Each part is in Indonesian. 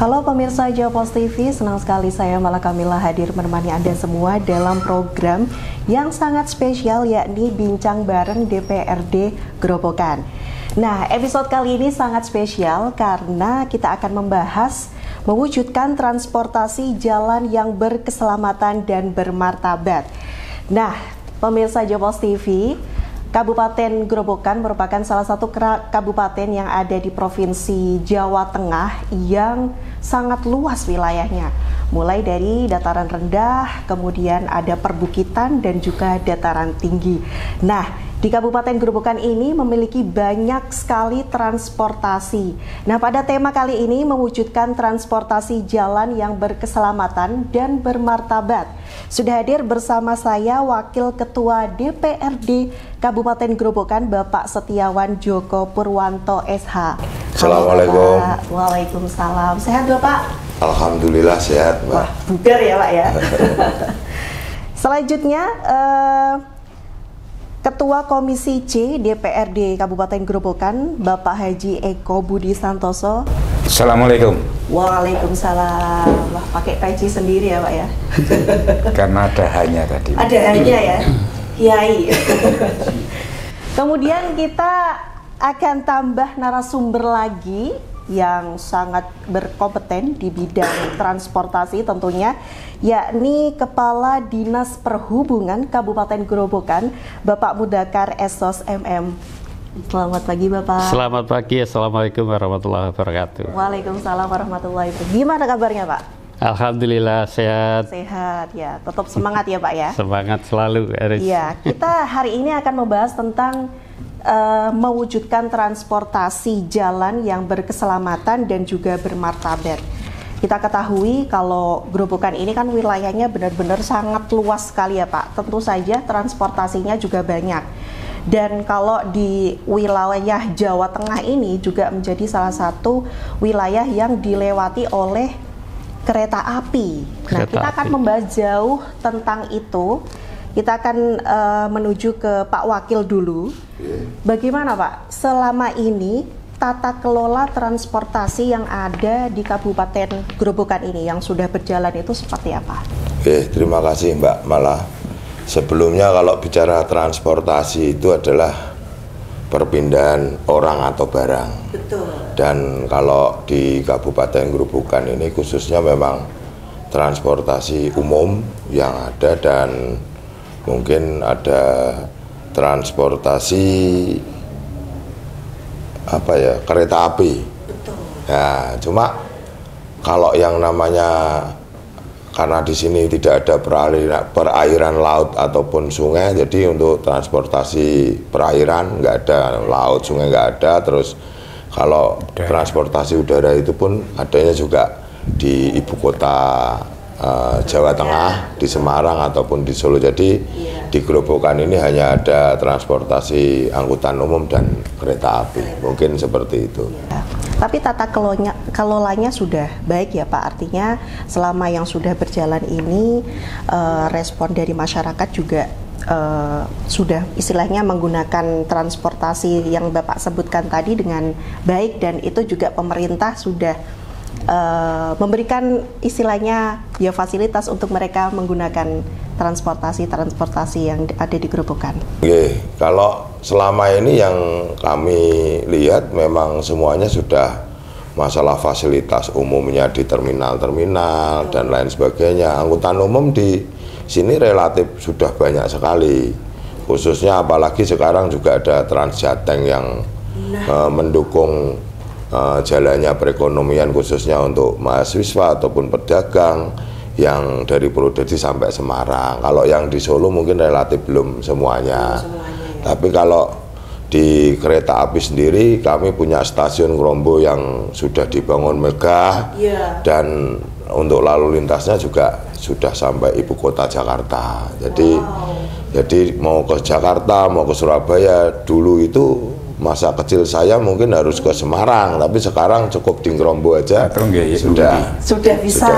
Halo pemirsa Jawapos TV, senang sekali saya Mala Kamila hadir menemani Anda semua dalam program yang sangat spesial, yakni Bincang Bareng DPRD Grobogan. Nah, episode kali ini sangat spesial karena kita akan membahas mewujudkan transportasi jalan yang berkeselamatan dan bermartabat. Nah, pemirsa Jawapos TV, Kabupaten Grobogan merupakan salah satu kabupaten yang ada di Provinsi Jawa Tengah yang sangat luas wilayahnya. Mulai dari dataran rendah, kemudian ada perbukitan dan juga dataran tinggi. Nah, di Kabupaten Grobogan ini memiliki banyak sekali transportasi. Nah, pada tema kali ini mewujudkan transportasi jalan yang berkeselamatan dan bermartabat. Sudah hadir bersama saya Wakil Ketua DPRD Kabupaten Grobogan, Bapak Setiawan Joko Purwanto SH. Assalamualaikum. Waalaikumsalam. Sehat Bapak? Alhamdulillah sehat, Mbak. Wah, bugar ya Pak ya. Selanjutnya, Ketua Komisi C DPRD Kabupaten Grobogan, Bapak Haji Eko Budi Santoso. Assalamualaikum. Waalaikumsalam. Wah, pakai peci sendiri ya Pak ya? Karena ada hanya tadi. Ada hanya ya, Kiai. Kemudian kita akan tambah narasumber lagi yang sangat berkompeten di bidang transportasi tentunya, yakni Kepala Dinas Perhubungan Kabupaten Grobogan, Bapak Mudakar Esos MM. Selamat pagi Bapak. Selamat pagi, Assalamualaikum warahmatullahi wabarakatuh. Waalaikumsalam warahmatullahi wabarakatuh. Gimana kabarnya Pak? Alhamdulillah sehat. Sehat ya, tetap semangat ya Pak ya. Semangat selalu. Iya, kita hari ini akan membahas tentang mewujudkan transportasi jalan yang berkeselamatan dan juga bermartabat. Kita ketahui kalau Grobogan ini kan wilayahnya benar-benar sangat luas sekali ya Pak. Tentu saja transportasinya juga banyak. Dan kalau di wilayah Jawa Tengah ini juga menjadi salah satu wilayah yang dilewati oleh kereta api. Nah, kita akan membahas jauh tentang itu. Kita akan menuju ke Pak Wakil dulu. Bagaimana Pak, selama ini tata kelola transportasi yang ada di Kabupaten Grobogan ini yang sudah berjalan itu seperti apa? Oke, terima kasih Mbak Mala. Sebelumnya kalau bicara transportasi itu adalah perpindahan orang atau barang. Betul. Dan kalau di Kabupaten Grobogan ini khususnya memang transportasi umum yang ada, dan mungkin ada transportasi kereta api. Betul. Nah, cuma kalau yang namanya, karena di sini tidak ada perairan laut ataupun sungai, jadi untuk transportasi perairan nggak ada, laut sungai nggak ada. Terus kalau transportasi udara itu pun adanya juga di ibu kota Jawa Tengah, di Semarang ataupun di Solo. Jadi di Grobogan ini hanya ada transportasi angkutan umum dan kereta api, mungkin seperti itu. Ya. Tapi tata kelolanya sudah baik ya Pak, artinya selama yang sudah berjalan ini respon dari masyarakat juga sudah istilahnya menggunakan transportasi yang Bapak sebutkan tadi dengan baik, dan itu juga pemerintah sudah memberikan istilahnya ya fasilitas untuk mereka menggunakan transportasi yang ada di Grobogan. Oke, kalau selama ini yang kami lihat memang semuanya sudah masalah fasilitas umumnya di terminal-terminal dan lain sebagainya. Angkutan umum di sini relatif sudah banyak sekali, khususnya apalagi sekarang juga ada Transjateng yang mendukung jalannya perekonomian khususnya untuk mahasiswa ataupun pedagang yang dari Purwodadi sampai Semarang. Kalau yang di Solo mungkin relatif belum semuanya. Tapi kalau di kereta api sendiri kami punya stasiun Krombo yang sudah dibangun megah, dan untuk lalu lintasnya juga sudah sampai ibu kota Jakarta. Jadi mau ke Jakarta, mau ke Surabaya, dulu itu masa kecil saya mungkin harus ke Semarang, tapi sekarang cukup di Ngrombo aja Atau nggih, Sudah bisa.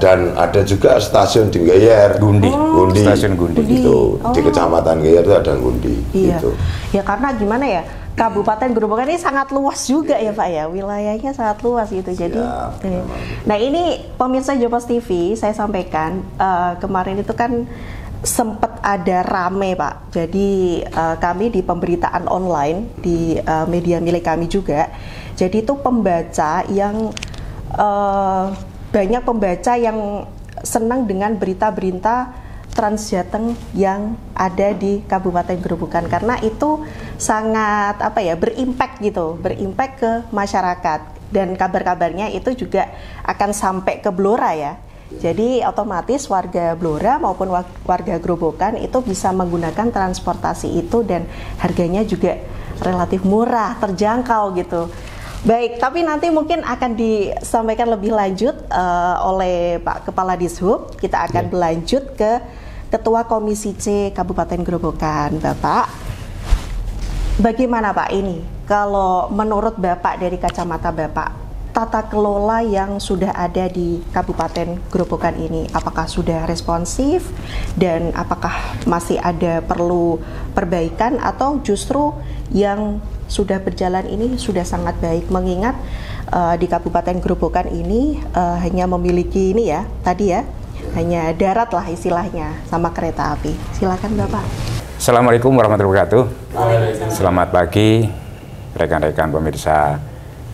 Dan ada juga stasiun di Geyer, Gundi. Gundi, Stasiun Gundi. gitu. Di Kecamatan Geyer itu ada Gundi. Iya. Gitu. Ya karena gimana ya, Kabupaten Grobogan ini sangat luas juga ya Pak ya, wilayahnya sangat luas gitu. Jadi, nah ini pemirsa Jopos TV, saya sampaikan kemarin itu kan sempat ada rame Pak. Jadi kami di pemberitaan online di media milik kami juga. Jadi itu pembaca yang banyak pembaca yang senang dengan berita-berita Transjateng yang ada di Kabupaten Grobogan karena itu sangat berimpact gitu, berimpact ke masyarakat dan kabar-kabarnya itu juga akan sampai ke Blora ya. Jadi otomatis warga Blora maupun warga Grobogan itu bisa menggunakan transportasi itu dan harganya juga relatif murah, terjangkau gitu. Baik, tapi nanti mungkin akan disampaikan lebih lanjut oleh Pak Kepala Dishub. Kita akan berlanjut ke Ketua Komisi C Kabupaten Grobogan, Bapak. Bagaimana Pak ini? Kalau menurut Bapak dari kacamata Bapak, tata kelola yang sudah ada di Kabupaten Grobogan ini, apakah sudah responsif dan apakah masih ada perlu perbaikan atau justru yang sudah berjalan ini sudah sangat baik, mengingat di Kabupaten Grobogan ini hanya memiliki ini ya, tadi ya, hanya darat lah istilahnya sama kereta api. Silakan Bapak. Assalamualaikum warahmatullahi wabarakatuh. Selamat pagi rekan-rekan pemirsa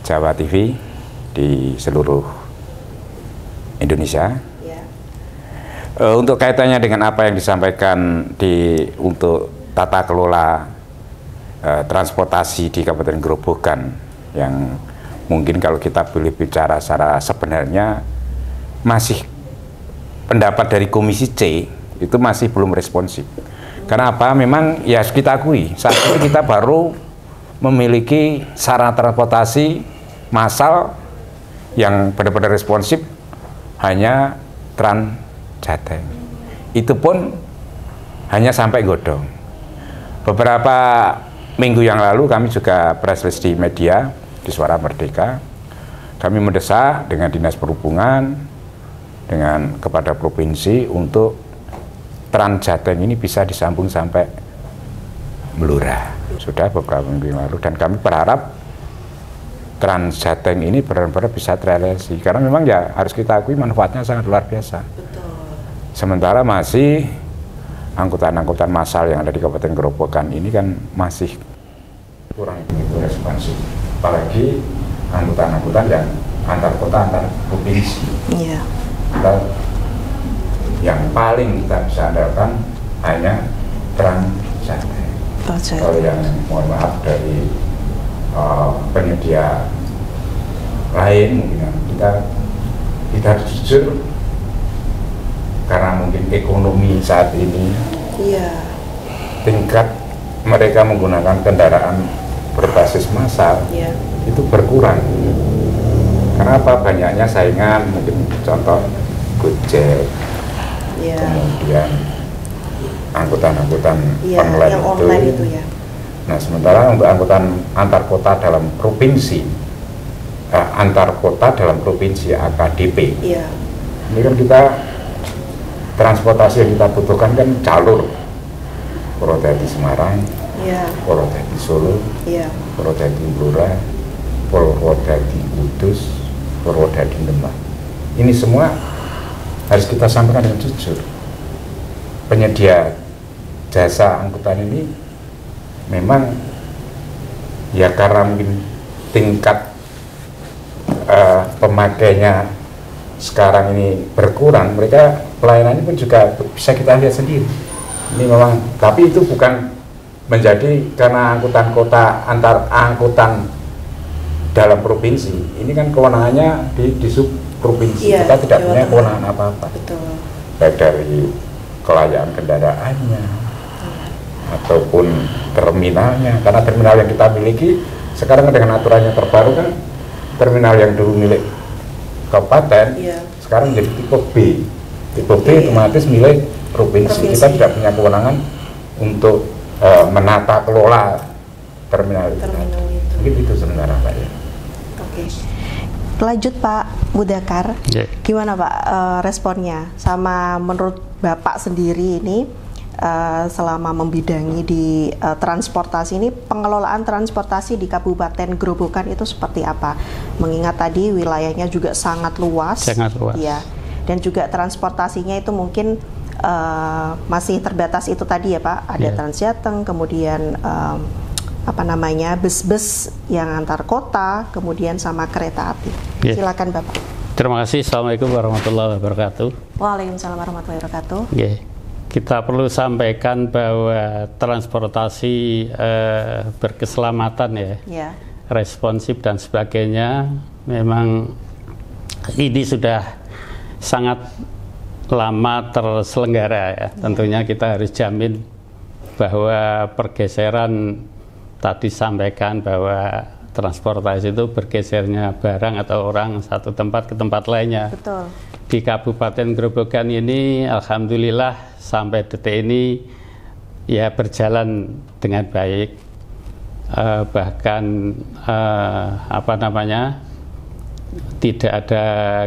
Jawa TV di seluruh Indonesia. Ya. Untuk kaitannya dengan apa yang disampaikan untuk tata kelola transportasi di Kabupaten Grobogan, yang mungkin kalau kita boleh bicara secara sebenarnya masih pendapat dari Komisi C itu masih belum responsif. Karena apa? Memang ya harus kita akui saat ini kita baru memiliki sarana transportasi massal yang benar-benar responsif hanya Transjateng. Itu pun hanya sampai Godong. Beberapa minggu yang lalu kami juga press release di media di Suara Merdeka. Kami mendesak dengan Dinas Perhubungan dengan kepada provinsi untuk Transjateng ini bisa disambung sampai Blora. Sudah beberapa minggu yang lalu dan kami berharap Transjateng ini benar-benar bisa terrealisasi karena memang ya harus kita akui manfaatnya sangat luar biasa. Betul. Sementara masih angkutan-angkutan massal yang ada di Kabupaten Grobogan ini kan masih kurang begitu responsif. Apalagi angkutan-angkutan yang antar kota, antar provinsi. Iya. Yang paling kita bisa andalkan hanya Transjateng. Kalau yang mohon maaf dari penyedia lain mungkin kita harus jujur karena mungkin ekonomi saat ini tingkat mereka menggunakan kendaraan berbasis massal itu berkurang karena apa? Banyaknya saingan, mungkin contoh Gojek, kemudian angkutan-angkutan online itu ya. Nah, sementara untuk angkutan antar kota dalam provinsi, AKDP, ini kan kita transportasi yang kita butuhkan kan jalur Purwodadi Semarang, Purwodadi Solo, Purwodadi Blora, Purwodadi Kudus, Purwodadi Demak. Ini semua harus kita sampaikan dengan jujur. Penyedia jasa angkutan ini memang ya karena mungkin tingkat pemakainya sekarang ini berkurang, mereka pelayanannya pun juga bisa kita lihat sendiri. Ini memang, tapi itu bukan menjadi karena angkutan kota antar angkutan dalam provinsi. Ini kan kewenangannya di sub provinsi. Kita tidak punya kewenangan apa-apa. Baik dari kelayakan kendaraannya ataupun terminalnya, karena terminal yang kita miliki sekarang dengan aturannya terbaru kan terminal yang dulu milik kabupaten sekarang jadi tipe B. Tipe B otomatis milik provinsi. Kita tidak punya kewenangan untuk menata kelola terminal itu. Mungkin itu sebenarnya Pak ya. Oke. Lanjut Pak Mudakar, gimana Pak responnya? Sama menurut Bapak sendiri ini selama membidangi di transportasi ini, pengelolaan transportasi di Kabupaten Grobogan itu seperti apa? Mengingat tadi wilayahnya juga sangat luas. Sangat luas. Ya. Dan juga transportasinya itu mungkin masih terbatas itu tadi ya Pak, ada Transjateng, kemudian bus-bus yang antar kota, kemudian sama kereta api. Silakan Bapak. Terima kasih. Assalamualaikum warahmatullahi wabarakatuh. Waalaikumsalam warahmatullahi wabarakatuh. Kita perlu sampaikan bahwa transportasi berkeselamatan responsif dan sebagainya, memang ini sudah sangat lama terselenggara ya. Tentunya kita harus jamin bahwa pergeseran tadi sampaikan bahwa transportasi itu bergesernya barang atau orang satu tempat ke tempat lainnya. Betul. Di Kabupaten Grobogan ini alhamdulillah sampai detik ini ya berjalan dengan baik. Bahkan tidak ada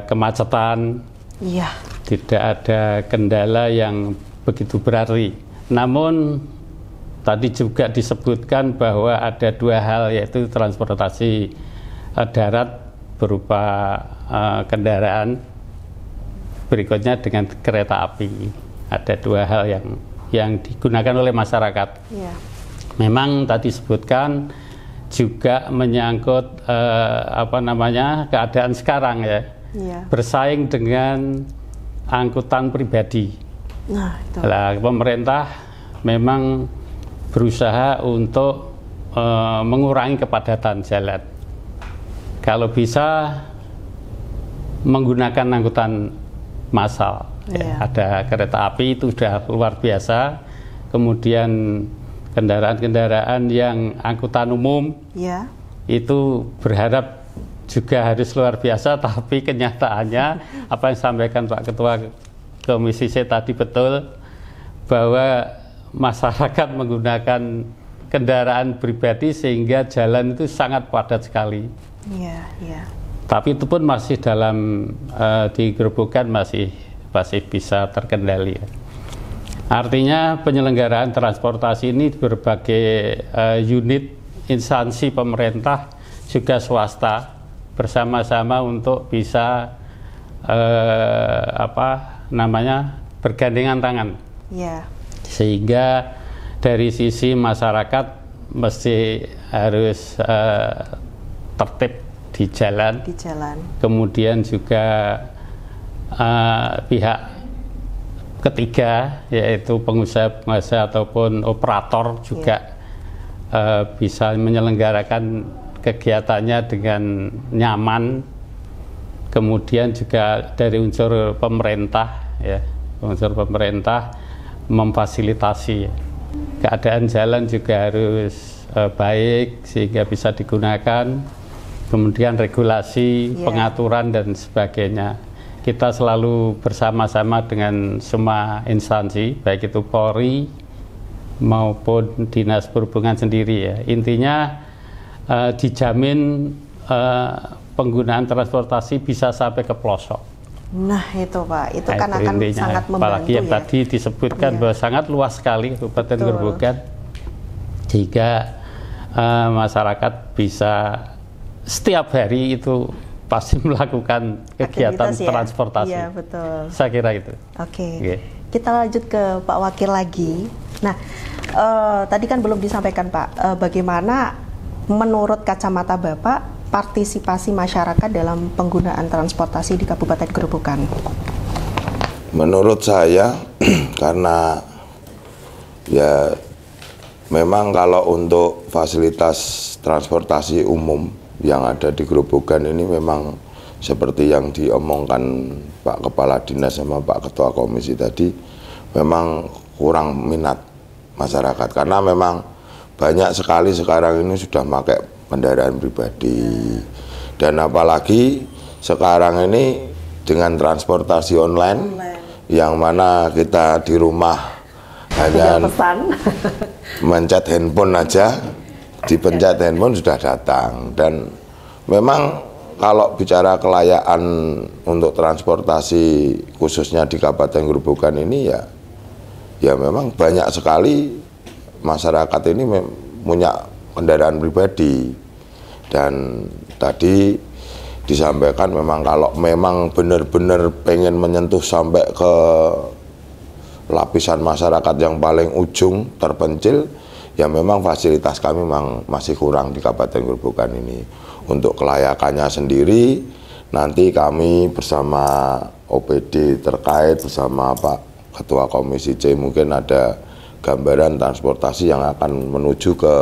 kemacetan. Iya. Tidak ada kendala yang begitu berarti. Namun tadi juga disebutkan bahwa ada dua hal, yaitu transportasi darat berupa kendaraan, berikutnya dengan kereta api. Ada dua hal yang digunakan oleh masyarakat. Yeah. Memang tadi disebutkan juga menyangkut keadaan sekarang ya. Yeah. Bersaing dengan angkutan pribadi. Nah, itu. Nah, pemerintah memang berusaha untuk mengurangi kepadatan jalan. Kalau bisa menggunakan angkutan massal. Ada kereta api itu sudah luar biasa. Kemudian kendaraan-kendaraan yang angkutan umum itu berharap juga harus luar biasa, tapi kenyataannya apa yang disampaikan Pak Ketua Komisi C tadi betul, bahwa masyarakat menggunakan kendaraan pribadi sehingga jalan itu sangat padat sekali. Tapi itu pun masih dalam di Grobogan masih bisa terkendali. Artinya penyelenggaraan transportasi ini berbagai unit instansi pemerintah juga swasta bersama-sama untuk bisa bergandengan tangan. Sehingga dari sisi masyarakat mesti harus tertib di jalan. Kemudian juga pihak ketiga, yaitu pengusaha-pengusaha ataupun operator juga bisa menyelenggarakan kegiatannya dengan nyaman. Kemudian juga dari unsur pemerintah memfasilitasi keadaan jalan juga harus baik sehingga bisa digunakan. Kemudian regulasi, pengaturan dan sebagainya. Kita selalu bersama-sama dengan semua instansi, baik itu Polri maupun Dinas Perhubungan sendiri ya. Intinya dijamin penggunaan transportasi bisa sampai ke pelosok. Nah itu Pak, itu kan akan sangat membantu. Apalagi yang tadi disebutkan bahwa sangat luas sekali Kabupaten Grobogan, sehingga masyarakat bisa setiap hari itu pasti melakukan kegiatan transportasi. Iya betul. Saya kira itu. Oke. Kita lanjut ke Pak Wakil lagi. Nah tadi kan belum disampaikan Pak, bagaimana menurut kacamata Bapak partisipasi masyarakat dalam penggunaan transportasi di Kabupaten Grobogan? Menurut saya karena ya memang kalau untuk fasilitas transportasi umum yang ada di Grobogan ini memang seperti yang diomongkan Pak Kepala Dinas sama Pak Ketua Komisi tadi, memang kurang minat masyarakat karena memang banyak sekali sekarang ini sudah pakai kendaraan pribadi, dan apalagi sekarang ini dengan transportasi online. Yang mana kita di rumah hanya mencet handphone aja dipencet handphone sudah datang. Dan memang kalau bicara kelayakan untuk transportasi khususnya di Kabupaten Grobogan ini ya memang banyak sekali masyarakat ini punya kendaraan pribadi. Dan tadi disampaikan memang kalau memang benar-benar pengen menyentuh sampai ke lapisan masyarakat yang paling ujung terpencil, ya memang fasilitas kami memang masih kurang di Kabupaten Grobogan ini. Untuk kelayakannya sendiri nanti kami bersama OPD terkait bersama Pak Ketua Komisi C mungkin ada gambaran transportasi yang akan menuju ke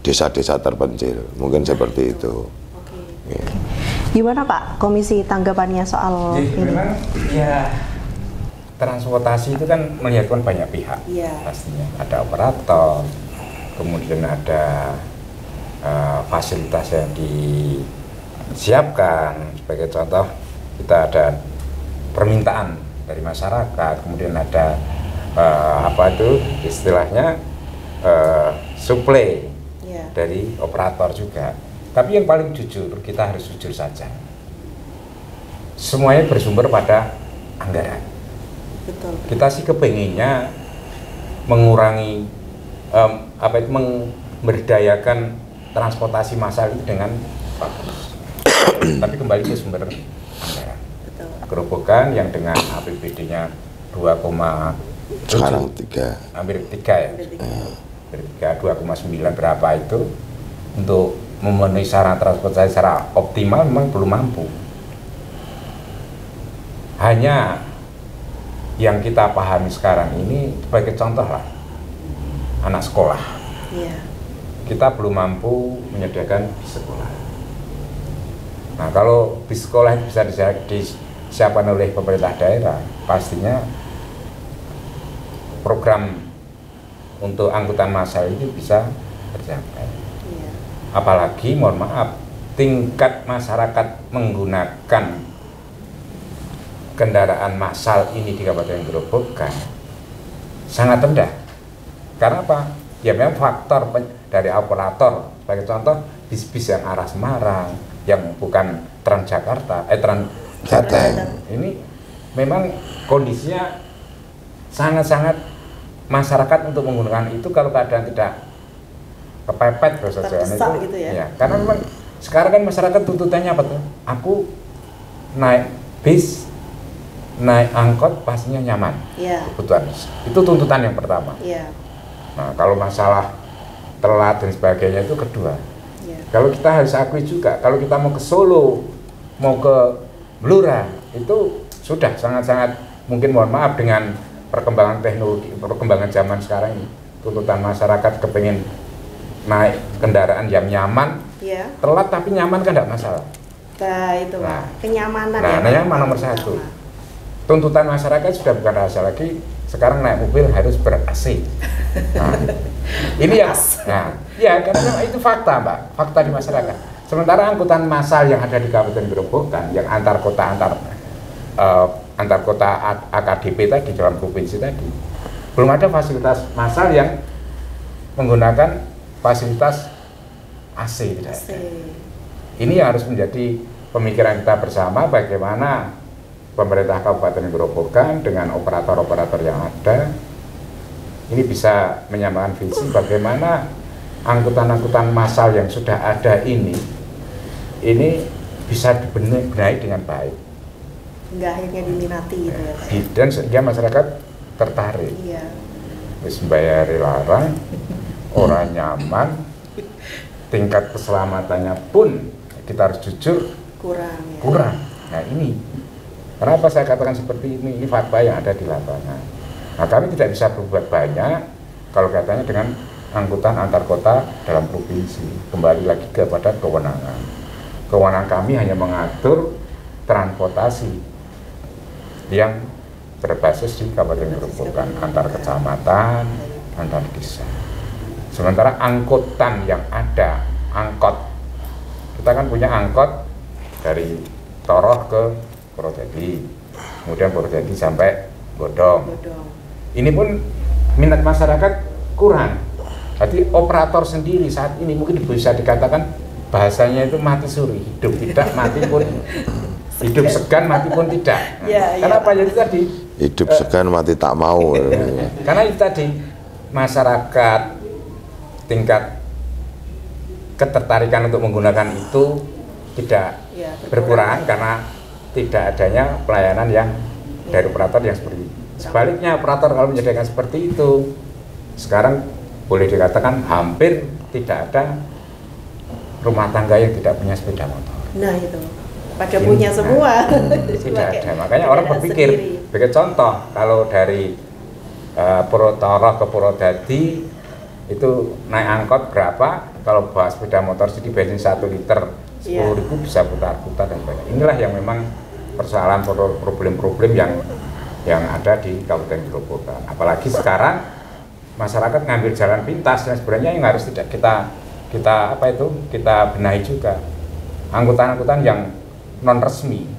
desa-desa terpencil, mungkin seperti itu. Oke. Gimana Pak Komisi tanggapannya soal ini? Memang ya transportasi itu kan melihatkan banyak pihak, pastinya ada operator, kemudian ada fasilitas yang disiapkan. Sebagai contoh, kita ada permintaan dari masyarakat, kemudian ada apa itu istilahnya suplai dari operator juga. Tapi yang paling jujur, kita harus jujur saja, semuanya bersumber pada anggaran. Betul. Kita sih kepenginnya mengurangi memberdayakan transportasi massal itu dengan bagus. Tapi kembali ke sumber anggaran. Grobogan yang dengan APBD-nya 2, sekarang 3 hampir 3 ya. Hampir 2,9 berapa itu untuk memenuhi syarat transportasi secara optimal memang belum mampu. Hanya yang kita pahami sekarang ini sebagai contoh lah, anak sekolah. Kita belum mampu menyediakan bis sekolah. Nah, kalau bis sekolah itu bisa disiapkan oleh pemerintah daerah, pastinya program untuk angkutan massal itu bisa tercapai. Apalagi, mohon maaf, tingkat masyarakat menggunakan kendaraan massal ini di Kabupaten Grobogan sangat rendah. Karena apa? Ya memang faktor dari operator. Sebagai contoh, bis-bis yang arah Semarang, yang bukan Transjakarta, Transjateng, ini memang kondisinya sangat-sangat masyarakat untuk menggunakan itu kalau keadaan tidak kepepet saja itu gitu ya. Karena memang sekarang kan masyarakat tuntutannya apa tuh? Aku naik bis, naik angkot pastinya nyaman. Kebutuhan itu tuntutan yang pertama. Nah, kalau masalah telat dan sebagainya itu kedua. Kalau kita harus akui juga, kalau kita mau ke Solo, mau ke Blora, itu sudah sangat-sangat mungkin, mohon maaf, dengan perkembangan teknologi, perkembangan zaman sekarang ini, tuntutan masyarakat kepengen naik kendaraan yang nyaman, telat tapi nyaman kan tidak masalah. Kenyamanan. Nyaman nomor satu. Tuntutan masyarakat sudah bukan rahasia lagi. Sekarang naik mobil harus ber-AC. Nah, ini karena itu fakta, Mbak, fakta di masyarakat. Sementara angkutan massal yang ada di Kabupaten Grobogan, yang antar kota AKDP tadi dalam provinsi tadi, belum ada fasilitas massal yang menggunakan fasilitas AC tidak ada. Ini harus menjadi pemikiran kita bersama, bagaimana pemerintah Kabupaten Grobogan dengan operator-operator yang ada ini bisa menyamakan visi bagaimana angkutan-angkutan massal yang sudah ada ini bisa dibenahi dengan baik. Enggak akhirnya diminati gitu ya. Dan sehingga masyarakat tertarik. Wis bayar larang, orang nyaman, tingkat keselamatannya pun kita harus jujur kurang. Nah, ini kenapa saya katakan seperti ini fakta yang ada di lapangan. Nah, kami tidak bisa berbuat banyak kalau katanya dengan angkutan antar kota dalam provinsi. Kembali lagi kepada kewenangan. Kewenangan kami hanya mengatur transportasi yang berbasis di Kabupaten Grobogan, antar kecamatan, antar desa. Sementara angkutan yang ada, angkot, kita kan punya angkot dari Toroh ke Purwodadi, kemudian Purwodadi sampai Godong. Ini pun minat masyarakat kurang Jadi operator sendiri saat ini mungkin bisa dikatakan bahasanya itu mati suri, hidup tidak, mati pun hidup segan, mati pun tidak. Kenapa ya itu tadi? Hidup segan, mati tak mau. Karena itu tadi masyarakat tingkat ketertarikan untuk menggunakan itu tidak berkurang karena tidak adanya pelayanan yang dari operator yang seperti itu. Sebaliknya operator kalau menyediakan seperti itu, sekarang boleh dikatakan hampir tidak ada rumah tangga yang tidak punya sepeda motor. Nah itu, pada punya semua. Tidak ada, makanya orang berpikir, sebagai contoh, kalau dari Purwotoro ke Purwodadi itu naik angkot berapa, kalau bawa sepeda motor jadi bensin 1 liter 10.000 bisa putar-putar dan sebagainya. Inilah yang memang persoalan problem-problem yang ada di Kabupaten Grobogan. Apalagi sekarang masyarakat ngambil jalan pintas dan sebenarnya yang harus tidak kita benahi juga. Angkutan-angkutan yang non resmi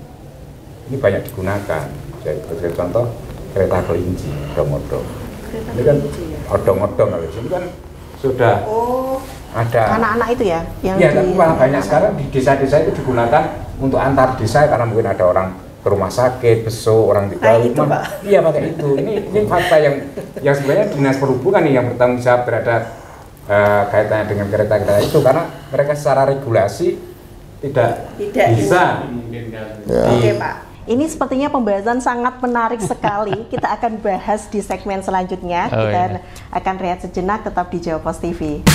ini banyak digunakan. Jadi sebagai contoh kereta kelinci, odong-odong. Ini kan odong-odong kalau ini kan sudah ada anak-anak itu ya yang tapi malah banyak sekarang di desa-desa itu digunakan untuk antar desa karena mungkin ada orang ke rumah sakit, besok orang di rumah. Iya pakai itu. Ini fakta yang sebenarnya Dinas Perhubungan nih yang bertanggung jawab terhadap kaitannya dengan kereta-kereta itu, karena mereka secara regulasi tidak bisa. Oke Pak. Ini sepertinya pembahasan sangat menarik sekali. Kita akan bahas di segmen selanjutnya. Kita akan rehat sejenak, tetap di Jawa Pos TV.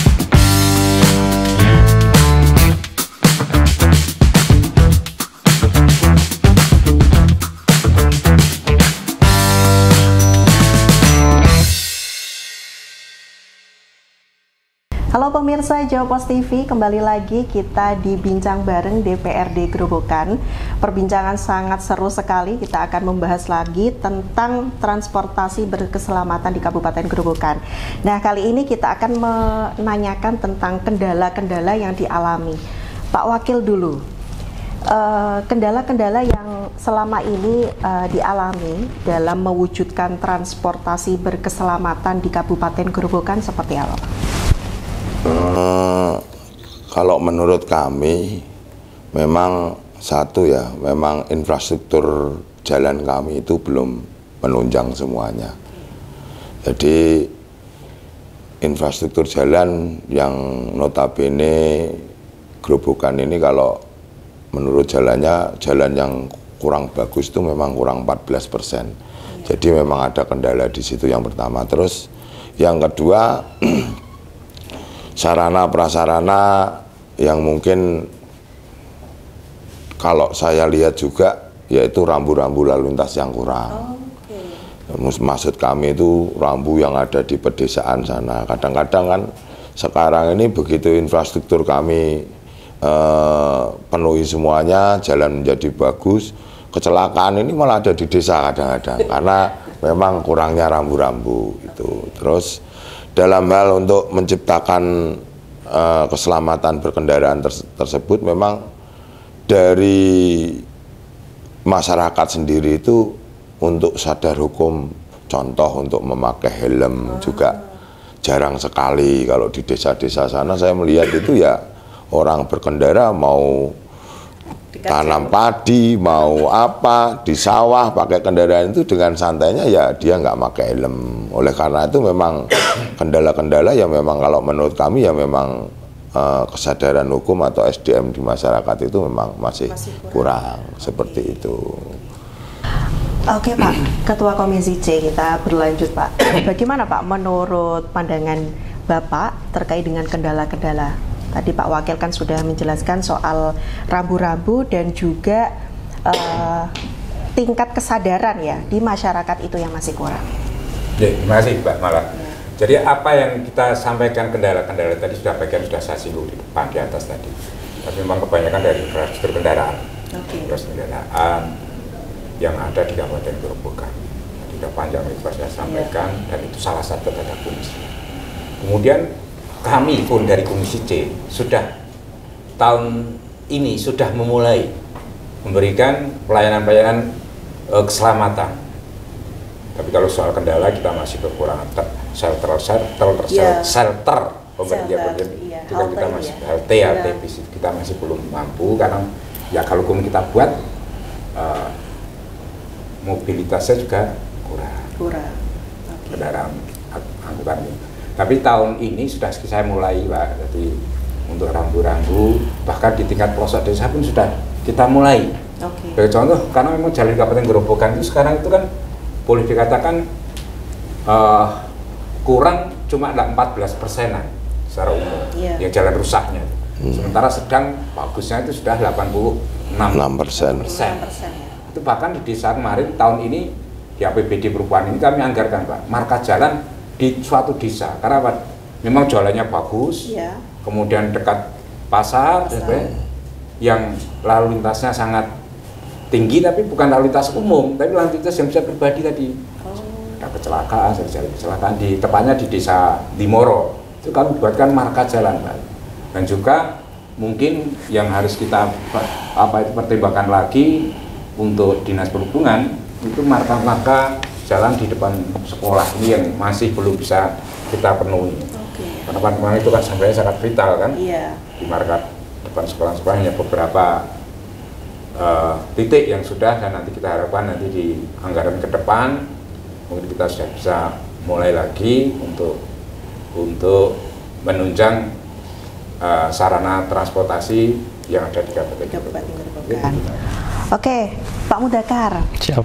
Halo pemirsa Jawa Pos TV, kembali lagi kita di Bincang Bareng DPRD Grobogan. Perbincangan sangat seru sekali, kita akan membahas lagi tentang transportasi berkeselamatan di Kabupaten Grobogan. Nah, kali ini kita akan menanyakan tentang kendala-kendala yang dialami. Pak Wakil dulu, kendala-kendala yang selama ini dialami dalam mewujudkan transportasi berkeselamatan di Kabupaten Grobogan seperti apa, Pak? Kalau menurut kami memang satu ya, memang infrastruktur jalan kami itu belum menunjang semuanya. Jadi infrastruktur jalan yang notabene Grobogan ini kalau menurut jalannya, jalan yang kurang bagus itu memang kurang 14%. Jadi memang ada kendala di situ yang pertama. Terus yang kedua sarana prasarana yang mungkin kalau saya lihat juga yaitu rambu-rambu lalu lintas yang kurang. Maksud kami itu rambu yang ada di pedesaan sana. Kadang-kadang kan sekarang ini begitu infrastruktur kami penuhi semuanya, jalan menjadi bagus, kecelakaan ini malah ada di desa kadang-kadang karena memang kurangnya rambu-rambu itu. Terus dalam hal untuk menciptakan keselamatan berkendaraan tersebut memang dari masyarakat sendiri itu untuk sadar hukum, contoh untuk memakai helm juga jarang sekali. Kalau di desa-desa sana saya melihat itu ya orang berkendara mau tanam padi, mau apa, di sawah pakai kendaraan itu dengan santainya ya dia nggak pakai helm. Oleh karena itu memang kendala-kendala yang memang kalau menurut kami ya memang kesadaran hukum atau SDM di masyarakat itu memang masih kurang seperti itu. Oke Pak, Ketua Komisi C, kita berlanjut Pak. Bagaimana Pak menurut pandangan Bapak terkait dengan kendala-kendala? Tadi Pak Wakil kan sudah menjelaskan soal rambu-rambu dan juga tingkat kesadaran ya di masyarakat itu yang masih kurang. Ya, terima kasih Mbak Mala. Jadi apa yang kita sampaikan kendala-kendala tadi bagian sudah saya singgung di depan di atas tadi. Tapi memang kebanyakan dari infrastruktur kendaraan, infrastruktur kendaraan yang ada di Kabupaten Grobogan. Tadi sudah panjang itu saya sampaikan dan itu salah satu tanda kunci. Kemudian kami pun dari Komisi C sudah tahun ini sudah memulai memberikan pelayanan-pelayanan keselamatan. Tapi kalau soal kendala kita masih kekurangan. shelter pemberdayaan itu kan kita masih halte kita masih belum mampu, karena ya kalau kita buat mobilitasnya juga kurang. Kendaraan angkutan ini. Tapi tahun ini sudah saya mulai, Pak, jadi untuk rambu-rambu bahkan di tingkat pelosok desa pun sudah kita mulai. Sebagai contoh, karena memang jalan Kabupaten Gerobokan itu sekarang itu kan boleh dikatakan kurang cuma 14%-an secara umum yang jalan rusaknya. Sementara sedang bagusnya itu sudah 86%. Itu bahkan di desa kemarin tahun ini di APBD perubahan ini kami anggarkan, Pak, marka jalan di suatu desa karena apa? Memang jalannya bagus, kemudian dekat pasar, yang lalu lintasnya sangat tinggi, tapi bukan lalu lintas umum, tapi lalu lintas yang bisa pribadi tadi. Ada kecelakaan di tepatnya di desa Limoro, itu kami buatkan marka jalan, Pak. Dan juga mungkin yang harus kita pertimbangkan lagi untuk dinas perhubungan itu marka-marka jalan di depan sekolah ini yang masih belum bisa kita penuhi. Karena itu kan sebenarnya sangat vital kan. Di marka depan sekolah-sekolah hanya beberapa titik yang sudah, dan nanti kita harapkan nanti di anggaran ke depan mungkin kita sudah bisa mulai lagi untuk menunjang sarana transportasi yang ada di Kabupaten Gerobokan. Oke, Pak Mudakar. Siap.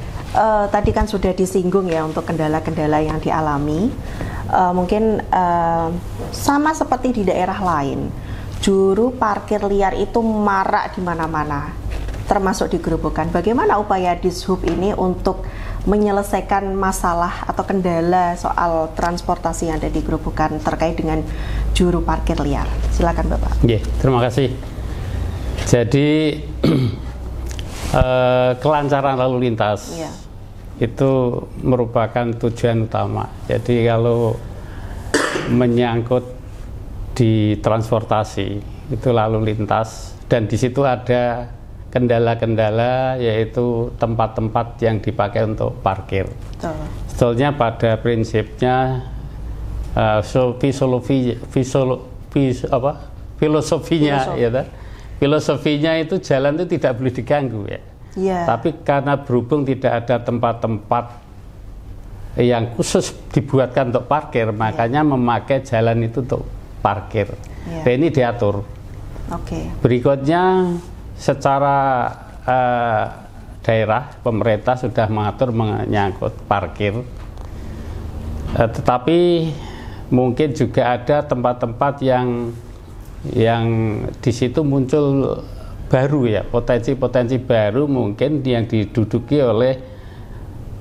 Tadi kan sudah disinggung ya untuk kendala-kendala yang dialami. Mungkin sama seperti di daerah lain, juru parkir liar itu marak di mana-mana, termasuk di Gerobokan. Bagaimana upaya Dishub ini untuk menyelesaikan masalah atau kendala soal transportasi yang ada di Gerobokan terkait dengan juru parkir liar? Silakan, Bapak. Terima kasih. Jadi kelancaran lalu lintas itu merupakan tujuan utama. Jadi kalau menyangkut di transportasi itu lalu lintas, dan di situ ada kendala-kendala yaitu tempat-tempat yang dipakai untuk parkir. Sebetulnya pada prinsipnya filosofinya itu jalan itu tidak boleh diganggu ya. Tapi karena berhubung tidak ada tempat-tempat yang khusus dibuatkan untuk parkir, makanya memakai jalan itu untuk parkir. Dan ini diatur. Berikutnya secara daerah pemerintah sudah mengatur menyangkut parkir, tetapi mungkin juga ada tempat-tempat yang di situ muncul baru ya, potensi-potensi baru mungkin yang diduduki oleh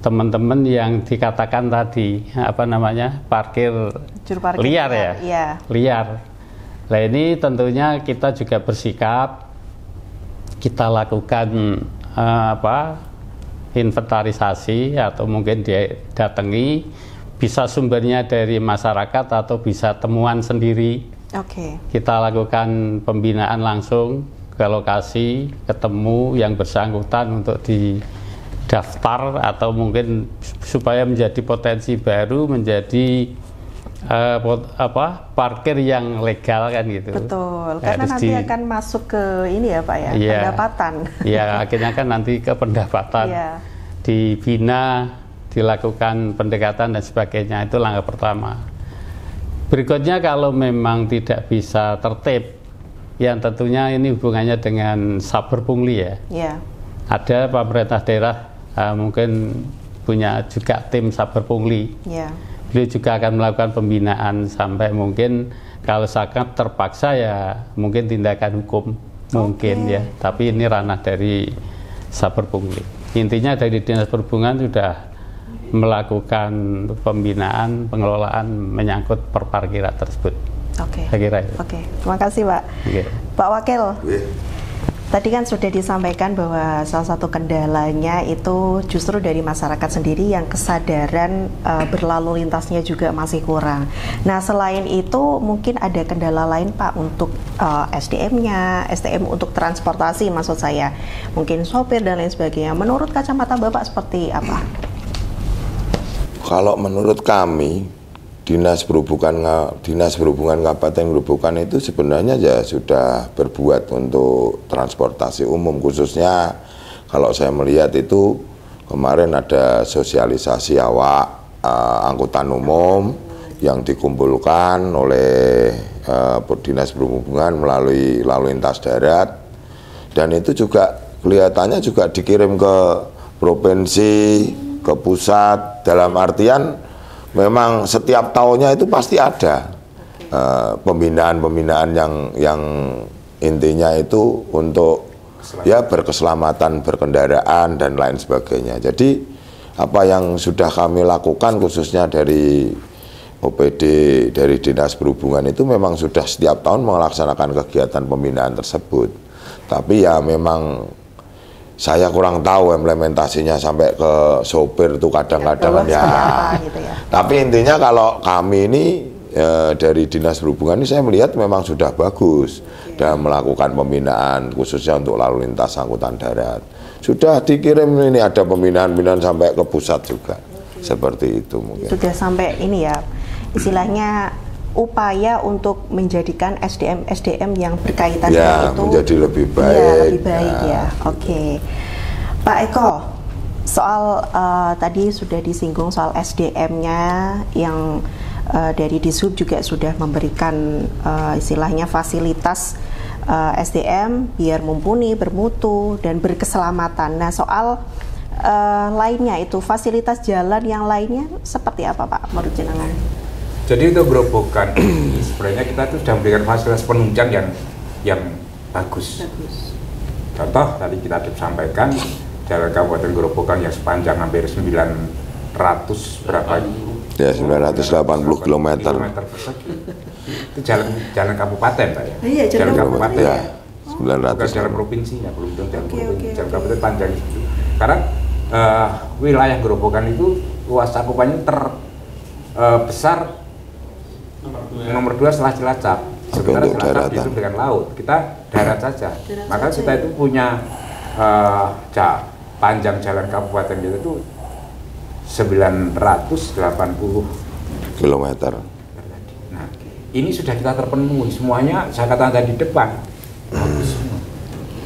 teman-teman yang dikatakan tadi parkir liar ya. Liar. Nah ini tentunya kita juga bersikap, kita lakukan inventarisasi atau mungkin didatangi, bisa sumbernya dari masyarakat atau bisa temuan sendiri. Kita lakukan pembinaan langsung ke lokasi, ketemu yang bersangkutan untuk didaftar atau mungkin supaya menjadi potensi baru, menjadi parkir yang legal kan gitu. Betul, karena nanti akan masuk ke ini ya Pak ya, pendapatan. Iya, akhirnya kan nanti ke pendapatan. Dibina, dilakukan pendekatan dan sebagainya, itu langkah pertama. Berikutnya kalau memang tidak bisa tertib, yang tentunya ini hubungannya dengan saber pungli ya. Ada pemerintah daerah mungkin punya juga tim saber pungli. Beliau juga akan melakukan pembinaan sampai mungkin kalau sangat terpaksa ya mungkin tindakan hukum mungkin ya. Tapi ini ranah dari saber pungli. Intinya dari Dinas Perhubungan sudah melakukan pembinaan pengelolaan menyangkut perparkiran tersebut. Saya kira itu. Terima kasih Pak. Pak Wakil. Tadi kan sudah disampaikan bahwa salah satu kendalanya itu justru dari masyarakat sendiri yang kesadaran berlalu lintasnya juga masih kurang. Nah selain itu mungkin ada kendala lain Pak untuk SDM-nya, SDM untuk transportasi maksud saya, mungkin sopir dan lain sebagainya. Menurut kacamata Bapak seperti apa? Kalau menurut kami Dinas Perhubungan Kabupaten Grobogan itu sebenarnya ya sudah berbuat untuk transportasi umum, khususnya kalau saya melihat itu kemarin ada sosialisasi awak angkutan umum yang dikumpulkan oleh Dinas Perhubungan melalui lalu lintas darat, dan itu juga kelihatannya juga dikirim ke provinsi, ke pusat, dalam artian memang setiap tahunnya itu pasti ada pembinaan-pembinaan yang intinya itu untuk ya berkeselamatan berkendaraan dan lain sebagainya. Jadi apa yang sudah kami lakukan khususnya dari OPD dari Dinas Perhubungan itu memang sudah setiap tahun melaksanakan kegiatan pembinaan tersebut. Tapi ya memang saya kurang tahu implementasinya sampai ke sopir itu kadang-kadang ya. Gitu ya. Tapi intinya kalau kami ini dari Dinas Perhubungan ini saya melihat memang sudah bagus dalam melakukan pembinaan khususnya untuk lalu lintas angkutan darat. Sudah dikirim ini ada pembinaan sampai ke pusat juga. Seperti itu mungkin. Sudah sampai ini ya istilahnya upaya untuk menjadikan SDM yang berkaitan dengan itu menjadi lebih baik. Ya, lebih baik ya. Oke. Pak Eko, soal tadi sudah disinggung soal SDM-nya yang dari Dishub juga sudah memberikan istilahnya fasilitas SDM biar mumpuni, bermutu dan berkeselamatan. Nah, soal lainnya itu fasilitas jalan yang lainnya seperti apa Pak menurut jenengan? Jadi untuk Grobogan sebenarnya kita tuh sudah memberikan fasilitas penunjang yang bagus. Contoh tadi kita sampaikan jalan Kabupaten Grobogan yang sepanjang hampir 900 berapa? Ya 980 km persegi. Itu jalan kabupaten Pak ya. Iya, jalan kabupaten. Ya. 900. Bukan jalan provinsi ya, belum jalan provinsi. Jalan kabupaten panjang itu. Karena wilayah Grobogan itu luas cakupannya terbesar nomor 2 setelah Cilacap. Sementara Cilacap itu dengan laut, kita darat saja. Maka kita itu punya panjang jalan kabupaten kita itu 980 km. Nah, ini sudah kita terpenuhi semuanya. Saya katakan tadi depan bagus.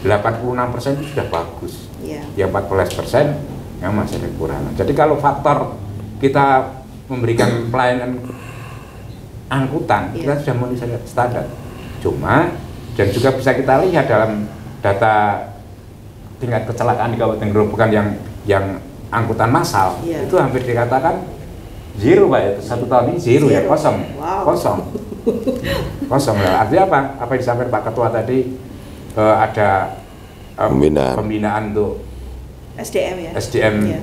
86% itu sudah bagus. Yang 14% yang masih ada kekurangan. Jadi kalau faktor kita memberikan pelayanan angkutan, kita sudah memenuhi standar. Cuma dan juga bisa kita lihat dalam data tingkat kecelakaan di Kabupaten Grobogan yang angkutan massal itu hampir dikatakan zero Pak ya. Satu tahun ini zero ya, kosong. Kosong lah. Artinya apa? Apa yang disampaikan Pak Ketua tadi ada pembinaan untuk SDM